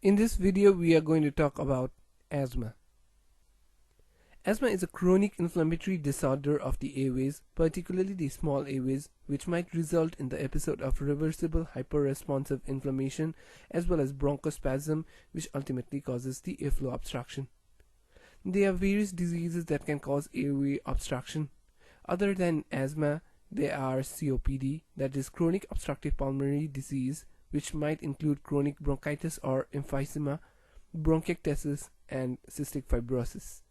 In this video, we are going to talk about asthma. Asthma is a chronic inflammatory disorder of the airways, particularly the small airways, which might result in the episode of reversible hyperresponsive inflammation as well as bronchospasm, which ultimately causes the airflow obstruction. There are various diseases that can cause airway obstruction. Other than asthma, there are COPD, that is chronic obstructive pulmonary disease, which might include chronic bronchitis or emphysema, bronchiectasis, and cystic fibrosis.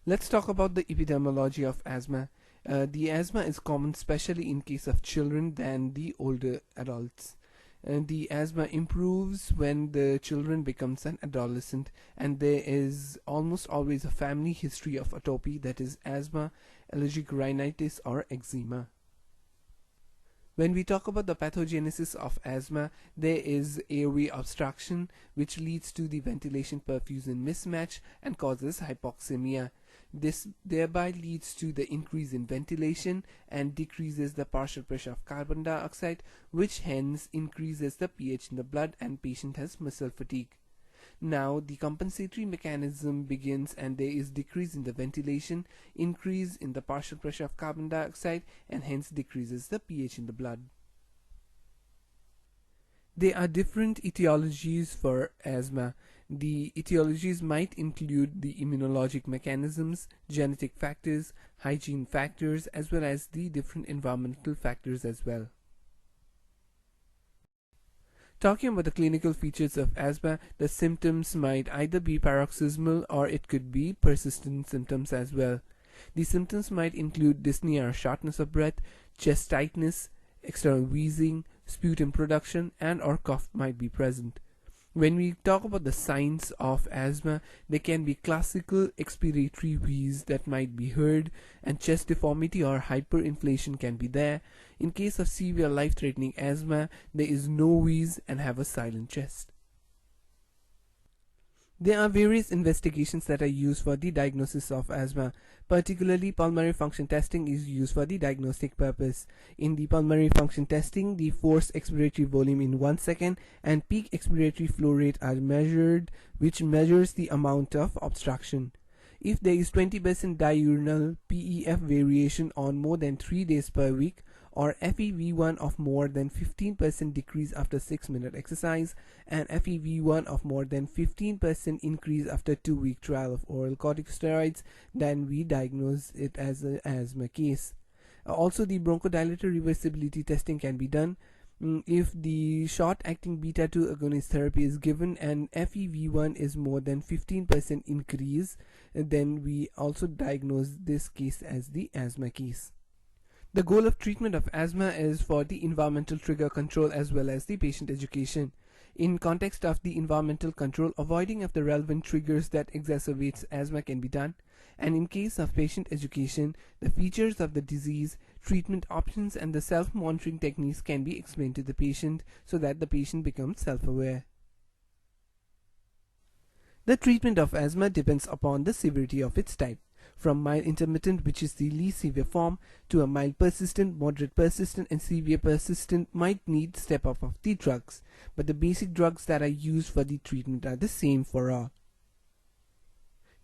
Let's talk about the epidemiology of asthma. The asthma is common, especially in case of children than the older adults. The asthma improves when the children becomes an adolescent, and there is almost always a family history of atopy, that is asthma, allergic rhinitis, or eczema. When we talk about the pathogenesis of asthma, there is airway obstruction, which leads to the ventilation-perfusion mismatch and causes hypoxemia. This thereby leads to the increase in ventilation and decreases the partial pressure of carbon dioxide, which hence increases the pH in the blood, and patient has muscle fatigue. Now the compensatory mechanism begins, and there is decrease in the ventilation, increase in the partial pressure of carbon dioxide, and hence decreases the pH in the blood. There are different etiologies for asthma. The etiologies might include the immunologic mechanisms, genetic factors, hygiene factors, as well as the different environmental factors as well. Talking about the clinical features of asthma, the symptoms might either be paroxysmal or it could be persistent symptoms as well. The symptoms might include dyspnea or shortness of breath, chest tightness, external wheezing, sputum production, and or cough might be present. When we talk about the signs of asthma, there can be classical expiratory wheeze that might be heard, and chest deformity or hyperinflation can be there. In case of severe life-threatening asthma, there is no wheeze and have a silent chest. There are various investigations that are used for the diagnosis of asthma. Particularly, pulmonary function testing is used for the diagnostic purpose. In the pulmonary function testing, the forced expiratory volume in 1 second and peak expiratory flow rate are measured, which measures the amount of obstruction. If there is 20% diurnal PEF variation on more than 3 days per week, or FEV1 of more than 15% decrease after 6-minute exercise, and FEV1 of more than 15% increase after 2-week trial of oral corticosteroids, then we diagnose it as an asthma case. Also, the bronchodilator reversibility testing can be done. If the short-acting beta-2 agonist therapy is given and FEV1 is more than 15% increase, then we also diagnose this case as the asthma case. The goal of treatment of asthma is for the environmental trigger control as well as the patient education. In context of the environmental control, avoiding of the relevant triggers that exacerbates asthma can be done, and in case of patient education, the features of the disease, treatment options, and the self-monitoring techniques can be explained to the patient so that the patient becomes self-aware. The treatment of asthma depends upon the severity of its type, from mild intermittent, which is the least severe form, to a mild persistent, moderate persistent, and severe persistent might need step up of the drugs, but the basic drugs that are used for the treatment are the same for all.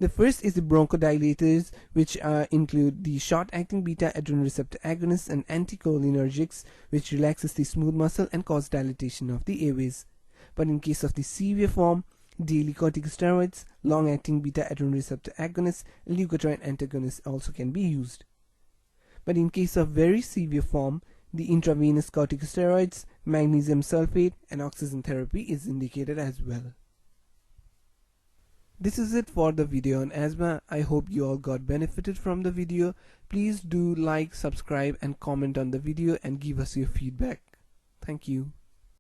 The first is the bronchodilators, which include the short-acting beta-adrenergic receptor agonists and anticholinergics, which relaxes the smooth muscle and cause dilatation of the airways. But in case of the severe form, daily corticosteroids, long-acting beta-adrenergic receptor agonists, leukotriene antagonists also can be used. But in case of very severe form, the intravenous corticosteroids, magnesium sulfate, and oxygen therapy is indicated as well. This is it for the video on asthma. I hope you all got benefited from the video. Please do like, subscribe, and comment on the video and give us your feedback. Thank you.